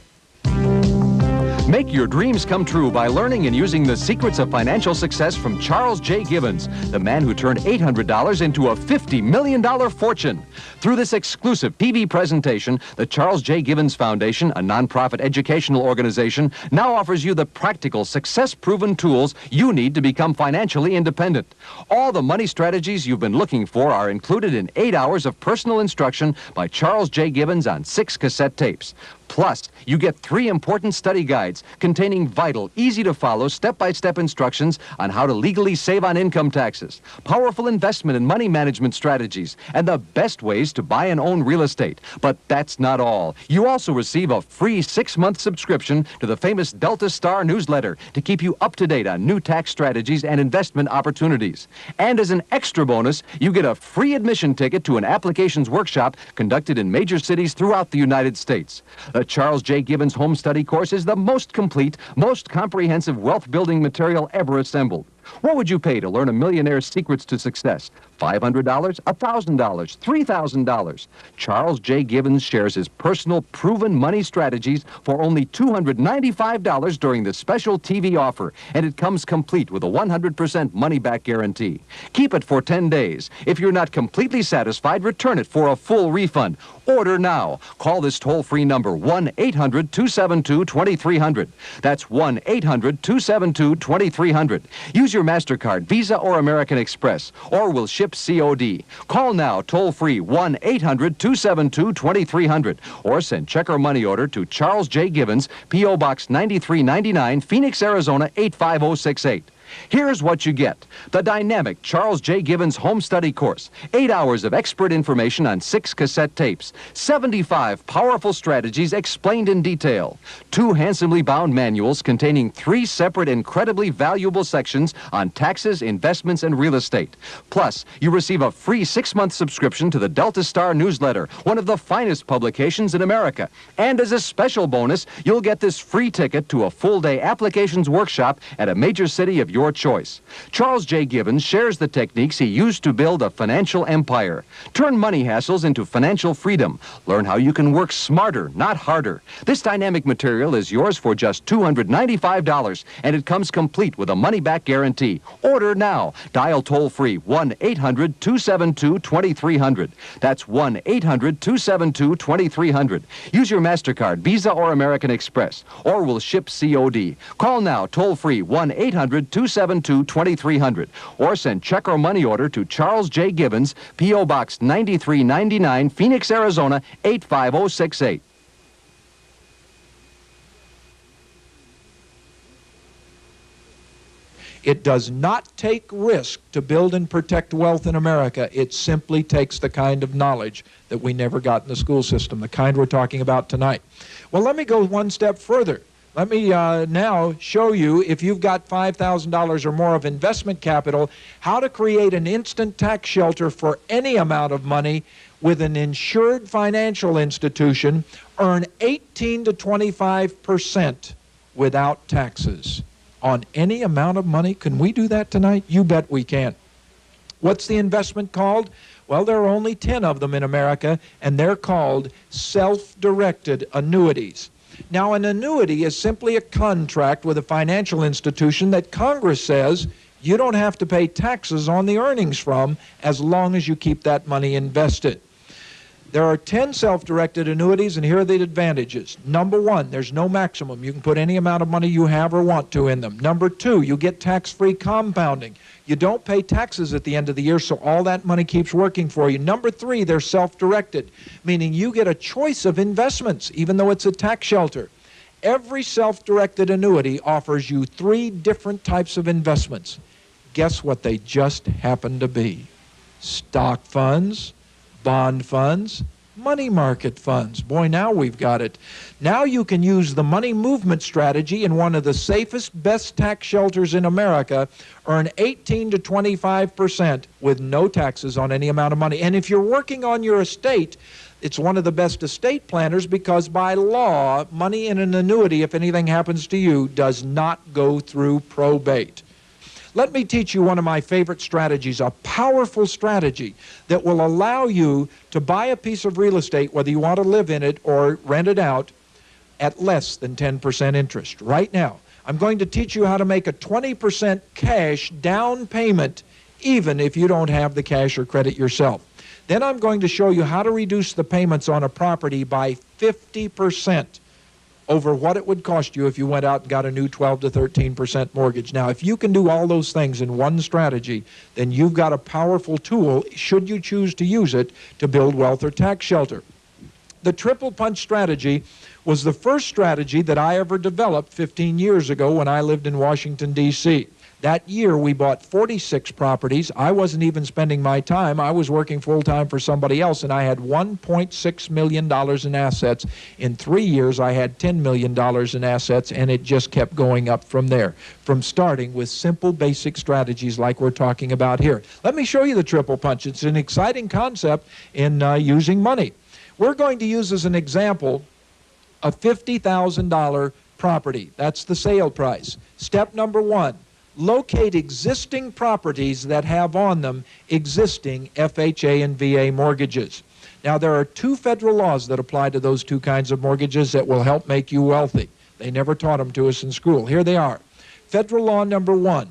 Make your dreams come true by learning and using the secrets of financial success from Charles J. Gibbons, the man who turned $800 into a $50 million fortune. Through this exclusive TV presentation, the Charles J. Gibbons Foundation, a nonprofit educational organization, now offers you the practical, success-proven tools you need to become financially independent. All the money strategies you've been looking for are included in 8 hours of personal instruction by Charles J. Gibbons on 6 cassette tapes. Plus, you get 3 important study guides containing vital, easy-to-follow, step-by-step instructions on how to legally save on income taxes, powerful investment and money management strategies, and the best ways to buy and own real estate. But that's not all. You also receive a free 6-month subscription to the famous Delta Star newsletter to keep you up to date on new tax strategies and investment opportunities. And as an extra bonus, you get a free admission ticket to an applications workshop conducted in major cities throughout the United States. The Charles J. Gibbons Home Study Course is the most complete, most comprehensive wealth-building material ever assembled. What would you pay to learn a millionaire's secrets to success? $500, $1,000, $3,000. Charles J. Givens shares his personal proven money strategies for only $295 during the special TV offer, and it comes complete with a 100% money-back guarantee. Keep it for 10 days. If you're not completely satisfied, return it for a full refund. Order now. Call this toll-free number, 1-800-272-2300. That's 1-800-272-2300. Use your MasterCard, Visa, or American Express, or we'll ship COD. Call now, toll-free, 1-800-272-2300, or send check or money order to Charles J. Givens, P.O. Box 9399, Phoenix, Arizona, 85068. Here's what you get. The dynamic Charles J. Givens home study course. 8 hours of expert information on 6 cassette tapes. 75 powerful strategies explained in detail. 2 handsomely bound manuals containing 3 separate incredibly valuable sections on taxes, investments, and real estate. Plus, you receive a free 6-month subscription to the Delta Star newsletter, one of the finest publications in America. And as a special bonus, you'll get this free ticket to a full-day applications workshop at a major city of your choice. Charles J. Givens shares the techniques he used to build a financial empire. Turn money hassles into financial freedom. Learn how you can work smarter, not harder. This dynamic material is yours for just $295, and it comes complete with a money-back guarantee. Order now. Dial toll-free 1-800-272-2300. That's 1-800-272-2300. Use your MasterCard, Visa, or American Express, or we'll ship COD. Call now toll-free 1-800-272-2300, or send check or money order to Charles J. Givens, P.O. Box 9399, Phoenix, Arizona, 85068. It does not take risk to build and protect wealth in America. It simply takes the kind of knowledge that we never got in the school system, the kind we're talking about tonight. Well, let me go one step further. Let me now show you, if you've got $5,000 or more of investment capital, how to create an instant tax shelter for any amount of money with an insured financial institution, earn 18 to 25% without taxes on any amount of money. Can we do that tonight? You bet we can. What's the investment called? Well, there are only 10 of them in America, and they're called self-directed annuities. Now, an annuity is simply a contract with a financial institution that Congress says you don't have to pay taxes on the earnings from as long as you keep that money invested. There are 10 self-directed annuities, and here are the advantages. Number 1, there's no maximum. You can put any amount of money you have or want to in them. Number 2, you get tax-free compounding. You don't pay taxes at the end of the year, so all that money keeps working for you. Number 3, they're self-directed, meaning you get a choice of investments, even though it's a tax shelter. Every self-directed annuity offers you 3 different types of investments. Guess what they just happen to be? Stock funds, bond funds, money market funds. Boy, now we've got it. Now you can use the money movement strategy in one of the safest, best tax shelters in America, earn 18 to 25% with no taxes on any amount of money. And if you're working on your estate, it's one of the best estate planners because by law, money in an annuity, if anything happens to you, does not go through probate. Let me teach you one of my favorite strategies, a powerful strategy that will allow you to buy a piece of real estate, whether you want to live in it or rent it out, at less than 10% interest. Right now, I'm going to teach you how to make a 20% cash down payment, even if you don't have the cash or credit yourself. Then I'm going to show you how to reduce the payments on a property by 50%. Over what it would cost you if you went out and got a new 12 to 13% mortgage. Now, if you can do all those things in one strategy, then you've got a powerful tool, should you choose to use it, to build wealth or tax shelter. The triple punch strategy was the first strategy that I ever developed 15 years ago when I lived in Washington, D.C. That year, we bought 46 properties. I wasn't even spending my time. I was working full-time for somebody else, and I had $1.6 million in assets. In 3 years, I had $10 million in assets, and it just kept going up from there, from starting with simple, basic strategies like we're talking about here. Let me show you the triple punch. It's an exciting concept in using money. We're going to use as an example a $50,000 property. That's the sale price. Step number 1. locate existing properties that have on them existing FHA and VA mortgages. Now, there are two federal laws that apply to those two kinds of mortgages that will help make you wealthy. They never taught them to us in school. Here they are. Federal law number 1.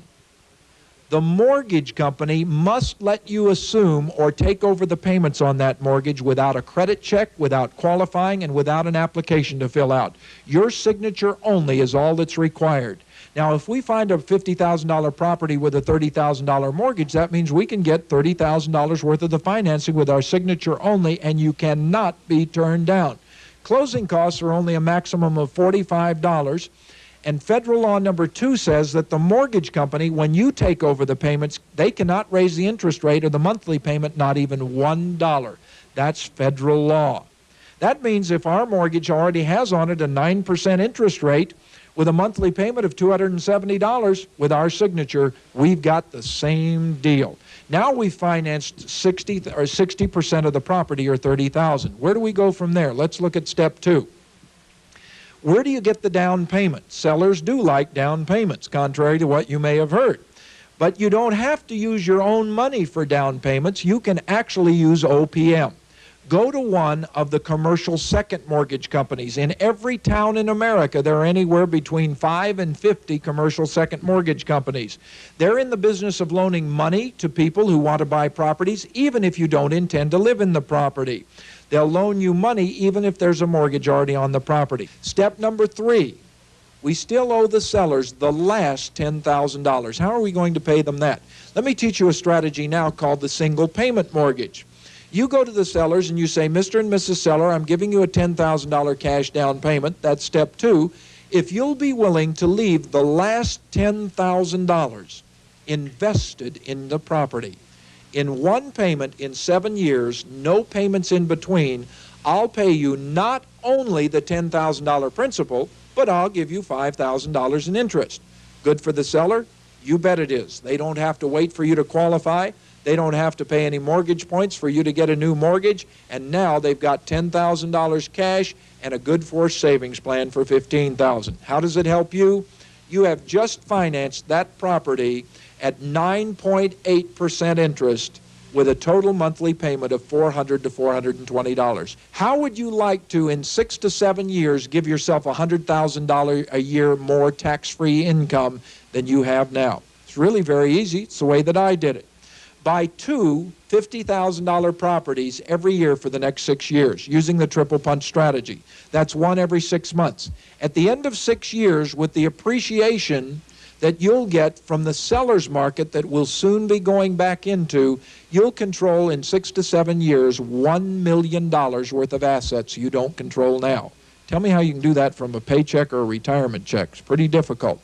The mortgage company must let you assume or take over the payments on that mortgage without a credit check, without qualifying, and without an application to fill out. Your signature only is all that's required. Now, if we find a $50,000 property with a $30,000 mortgage, that means we can get $30,000 worth of the financing with our signature only, and you cannot be turned down. Closing costs are only a maximum of $45. And federal law number 2 says that the mortgage company, when you take over the payments, they cannot raise the interest rate or the monthly payment, not even $1. That's federal law. That means if our mortgage already has on it a 9% interest rate with a monthly payment of $270 with our signature, we've got the same deal. Now we've financed 60% of the property, or $30,000. Where do we go from there? Let's look at step 2. Where do you get the down payment? Sellers do like down payments, contrary to what you may have heard. But you don't have to use your own money for down payments. You can actually use OPM. Go to one of the commercial second mortgage companies. In every town in America, there are anywhere between 5 and 50 commercial second mortgage companies. They're in the business of loaning money to people who want to buy properties, even if you don't intend to live in the property. They'll loan you money even if there's a mortgage already on the property. Step number 3, we still owe the sellers the last $10,000. How are we going to pay them that? Let me teach you a strategy now called the single payment mortgage. You go to the sellers and you say, Mr. and Mrs. Seller, I'm giving you a $10,000 cash down payment. That's step 2. If you'll be willing to leave the last $10,000 invested in the property, in one payment in 7 years, no payments in between, I'll pay you not only the $10,000 principal, but I'll give you $5,000 in interest. Good for the seller? You bet it is. They don't have to wait for you to qualify. They don't have to pay any mortgage points for you to get a new mortgage. And now they've got $10,000 cash and a good force savings plan for $15,000. How does it help you? You have just financed that property at 9.8% interest with a total monthly payment of $400 to $420. How would you like to, in 6 to 7 years, give yourself $100,000 a year more tax-free income than you have now? It's really very easy. It's the way that I did it. Buy 2 $50,000 properties every year for the next 6 years using the triple punch strategy. That's one every 6 months. At the end of 6 years, with the appreciation that you'll get from the seller's market that we'll soon be going back into, you'll control in 6 to 7 years $1 million worth of assets you don't control now. Tell me how you can do that from a paycheck or a retirement check. It's pretty difficult.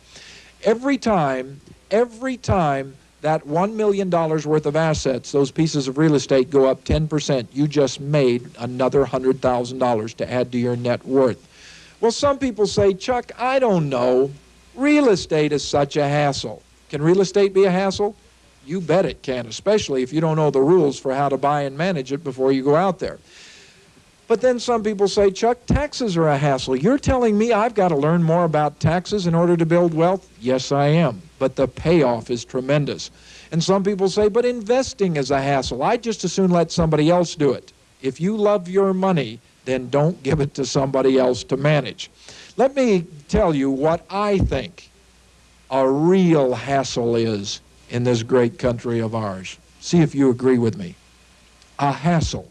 Every time that $1 million worth of assets, those pieces of real estate, go up 10%, you just made another $100,000 to add to your net worth. Well, some people say, Chuck, I don't know. Real estate is such a hassle. Can real estate be a hassle? You bet it can, especially if you don't know the rules for how to buy and manage it before you go out there. But then some people say, Chuck, taxes are a hassle. You're telling me I've got to learn more about taxes in order to build wealth? Yes, I am. But the payoff is tremendous. And some people say, but investing is a hassle. I'd just as soon let somebody else do it. If you love your money, then don't give it to somebody else to manage. Let me tell you what I think a real hassle is in this great country of ours. See if you agree with me. A hassle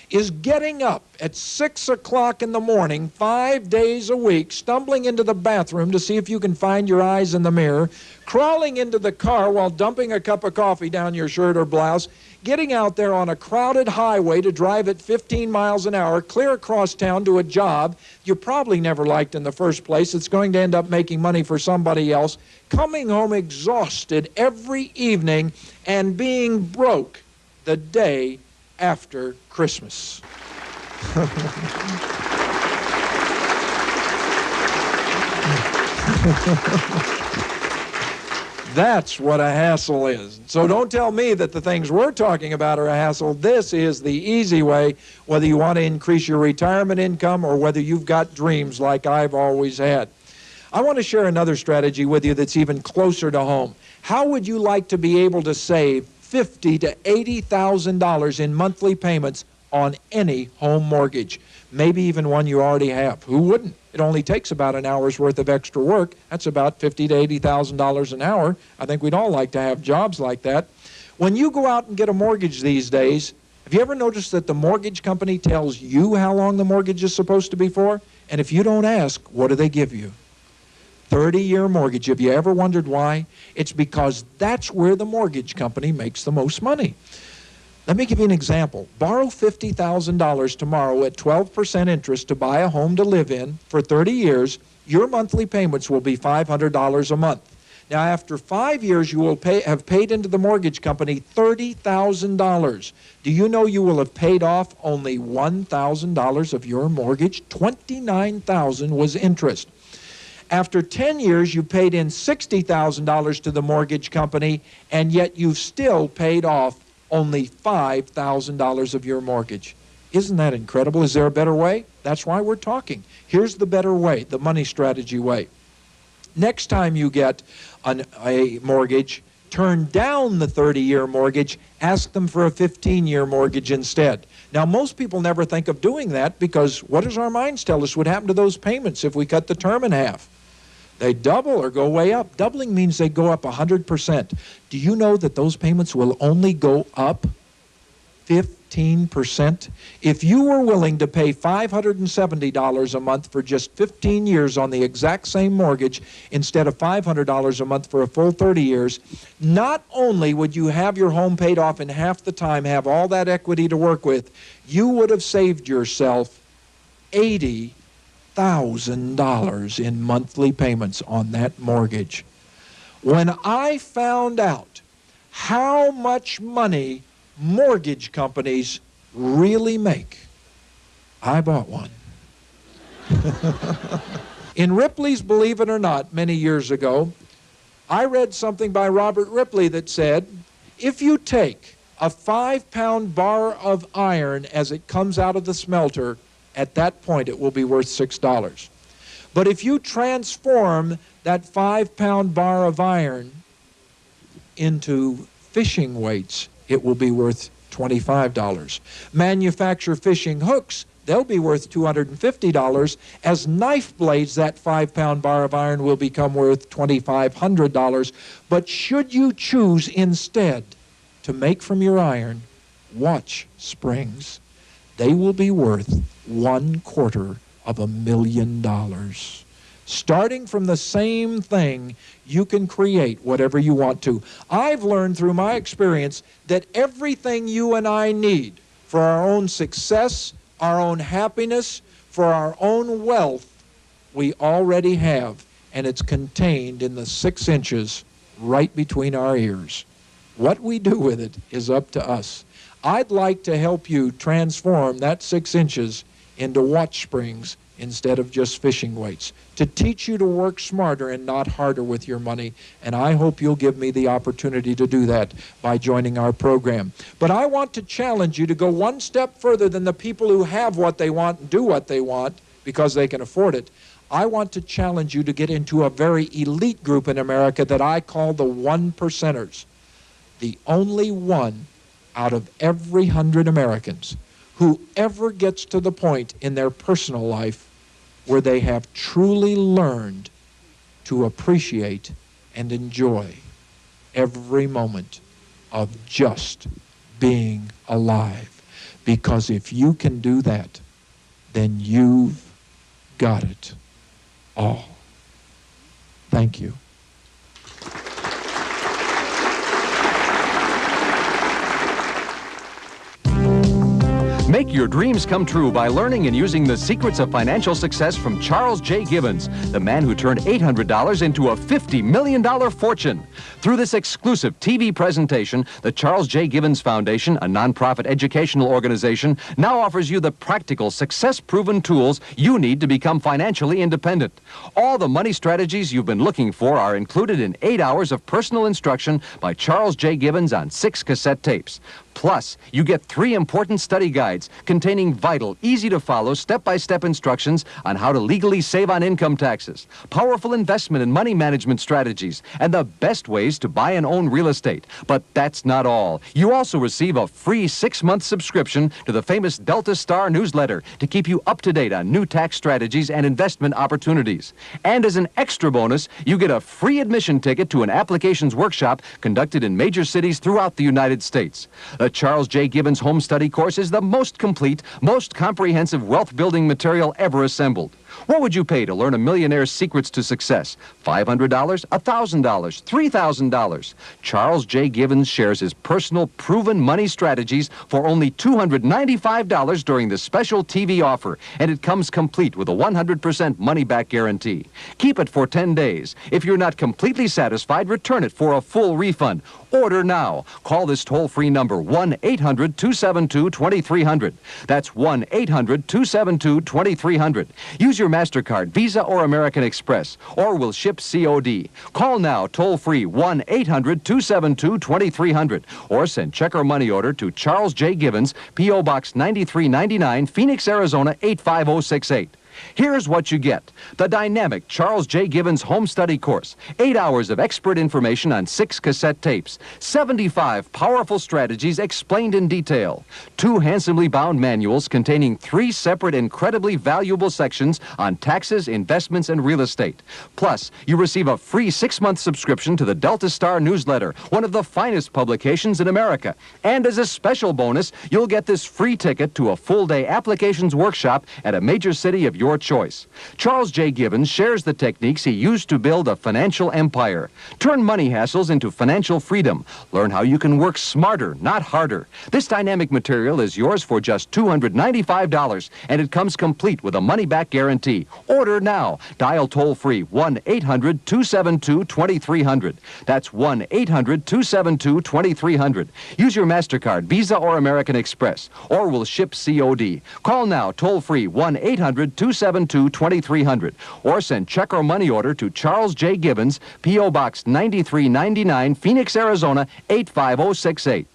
is getting up at 6 o'clock in the morning, 5 days a week, stumbling into the bathroom to see if you can find your eyes in the mirror, crawling into the car while dumping a cup of coffee down your shirt or blouse, getting out there on a crowded highway to drive at 15 miles an hour, clear across town to a job you probably never liked in the first place. It's going to end up making money for somebody else, coming home exhausted every evening and being broke the day after Christmas. That's what a hassle is. So don't tell me that the things we're talking about are a hassle. This is the easy way, whether you want to increase your retirement income or whether you've got dreams like I've always had. I want to share another strategy with you that's even closer to home. How would you like to be able to save $50,000 to $80,000 in monthly payments on any home mortgage? Maybe even one you already have. Who wouldn't? It only takes about an hour's worth of extra work. That's about $50,000 to $80,000 an hour. I think we'd all like to have jobs like that. When you go out and get a mortgage these days, have you ever noticed that the mortgage company tells you how long the mortgage is supposed to be for? And if you don't ask, what do they give you? 30-year mortgage. Have you ever wondered why? It's because that's where the mortgage company makes the most money. Let me give you an example. Borrow $50,000 tomorrow at 12% interest to buy a home to live in for 30 years. Your monthly payments will be $500 a month. Now, after 5 years, you will have paid into the mortgage company $30,000. Do you know you will have paid off only $1,000 of your mortgage? $29,000 was interest. After 10 years, you paid in $60,000 to the mortgage company, and yet you've still paid off only $5,000 of your mortgage. Isn't that incredible? Is there a better way? That's why we're talking. Here's the better way, the money strategy way. Next time you get a mortgage, turn down the 30-year mortgage, ask them for a 15-year mortgage instead. Now, most people never think of doing that because what does our minds tell us would happen to those payments if we cut the term in half? They double or go way up. Doubling means they go up 100%. Do you know that those payments will only go up 15%? If you were willing to pay $570 a month for just 15 years on the exact same mortgage instead of $500 a month for a full 30 years, not only would you have your home paid off in half the time, have all that equity to work with, you would have saved yourself $80,000 in monthly payments on that mortgage. When I found out how much money mortgage companies really make, I bought one. In Ripley's Believe It or Not, many years ago, I read something by Robert Ripley that said, if you take a 5-pound bar of iron as it comes out of the smelter, at that point it will be worth $6. But if you transform that 5-pound bar of iron into fishing weights, it will be worth $25. Manufacture fishing hooks, they'll be worth $250. As knife blades, that 5-pound bar of iron will become worth $2,500. But should you choose instead to make from your iron watch springs, they will be worth $250,000. Starting from the same thing, you can create whatever you want to. I've learned through my experience that everything you and I need for our own success, our own happiness, for our own wealth, we already have, and it's contained in the 6 inches right between our ears. What we do with it is up to us. I'd like to help you transform that 6 inches into watch springs instead of just fishing weights, to teach you to work smarter and not harder with your money. And I hope you'll give me the opportunity to do that by joining our program. But I want to challenge you to go one step further than the people who have what they want and do what they want because they can afford it. I want to challenge you to get into a very elite group in America that I call the 1%ers. The only one out of every 100 Americans who ever gets to the point in their personal life where they have truly learned to appreciate and enjoy every moment of just being alive. Because if you can do that, then you've got it all. Thank you. Make your dreams come true by learning and using the secrets of financial success from Charles J. Gibbons, the man who turned $800 into a $50 million fortune. Through this exclusive TV presentation, the Charles J. Gibbons Foundation, a nonprofit educational organization, now offers you the practical, success-proven tools you need to become financially independent. All the money strategies you've been looking for are included in 8 hours of personal instruction by Charles J. Gibbons on 6 cassette tapes. Plus, you get 3 important study guides containing vital, easy-to-follow, step-by-step instructions on how to legally save on income taxes, powerful investment and money management strategies, and the best ways to buy and own real estate. But that's not all. You also receive a free 6-month subscription to the famous Delta Star newsletter to keep you up to date on new tax strategies and investment opportunities. And as an extra bonus, you get a free admission ticket to an applications workshop conducted in major cities throughout the United States. The Charles J. Gibbons Home Study Course is the most complete, most comprehensive wealth-building material ever assembled. What would you pay to learn a millionaire's secrets to success? $500, $1,000, $3,000. Charles J. Gibbons shares his personal, proven money strategies for only $295 during the special TV offer, and it comes complete with a 100% money-back guarantee. Keep it for 10 days. If you're not completely satisfied, return it for a full refund. Order now. Call this toll-free number, 1-800-272-2300. That's 1-800-272-2300. Use your MasterCard, Visa, or American Express, or we'll ship COD. Call now, toll-free, 1-800-272-2300, or send check or money order to Charles J. Gibbons, P.O. Box 9399, Phoenix, Arizona, 85068. Here's what you get. The dynamic Charles J. Gibbons Home Study Course. 8 hours of expert information on 6 cassette tapes. 75 powerful strategies explained in detail. 2 handsomely bound manuals containing 3 separate incredibly valuable sections on taxes, investments, and real estate. Plus, you receive a free 6-month subscription to the Delta Star newsletter, one of the finest publications in America. And as a special bonus, you'll get this free ticket to a full-day applications workshop at a major city of your choice. Charles J. Gibbons shares the techniques he used to build a financial empire. Turn money hassles into financial freedom. Learn how you can work smarter, not harder. This dynamic material is yours for just $295, and it comes complete with a money-back guarantee. Order now. Dial toll-free 1-800-272-2300. That's 1-800-272-2300. Use your MasterCard, Visa, or American Express, or we'll ship COD. Call now toll-free 1-800-272-2300, or send check or money order to Charles J. Gibbons, P.O. Box 9399, Phoenix, Arizona, 85068.